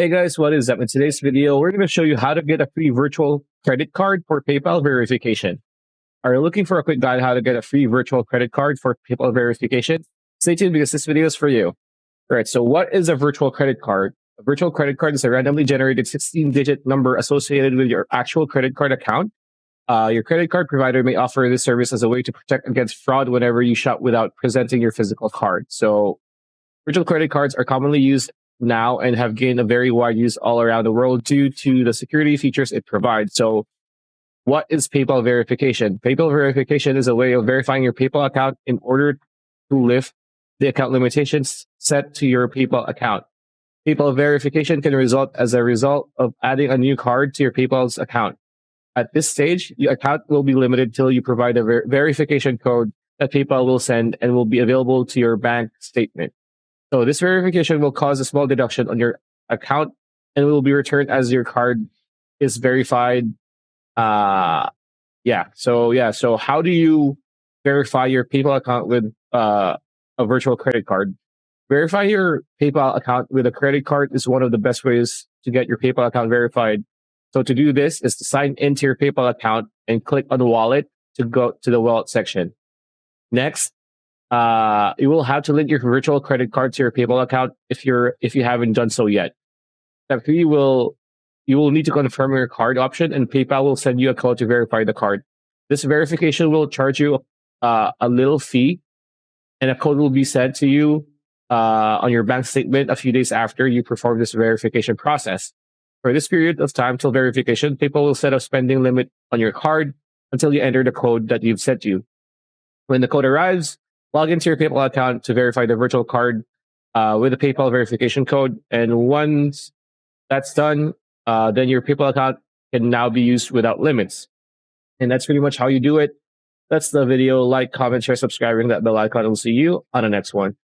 Hey guys, what is up? In today's video, we're going to show you how to get a free virtual credit card for PayPal verification. Are you looking for a quick guide how to get a free virtual credit card for PayPal verification? Stay tuned because this video is for you. All right, so what is a virtual credit card? A virtual credit card is a randomly generated 16-digit number associated with your actual credit card account. Your credit card provider may offer this service as a way to protect against fraud whenever you shop without presenting your physical card. So virtual credit cards are commonly used now and have gained a very wide use all around the world due to the security features it provides. So what is PayPal verification? PayPal verification is a way of verifying your PayPal account in order to lift the account limitations set to your PayPal account. PayPal verification can result as a result of adding a new card to your PayPal's account. At this stage, your account will be limited till you provide a verification code that PayPal will send and will be available to your bank statement. So this verification will cause a small deduction on your account and will be returned as your card is verified. So how do you verify your PayPal account with a virtual credit card? Verify your PayPal account with a credit card is one of the best ways to get your PayPal account verified. So to do this is to sign into your PayPal account and click on the wallet to go to the wallet section. Next, you will have to link your virtual credit card to your PayPal account if you haven't done so yet. Step 3 you will need to confirm your card option, and PayPal will send you a code to verify the card. This verification will charge you a little fee, and a code will be sent to you on your bank statement a few days after you perform this verification process. For this period of time till verification, PayPal will set a spending limit on your card until you enter the code that you've set to. When the code arrives, log into your PayPal account to verify the virtual card with the PayPal verification code. And once that's done, then your PayPal account can now be used without limits. And that's pretty much how you do it. That's the video. Like, comment, share, subscribe, ring that bell icon. We'll see you on the next one.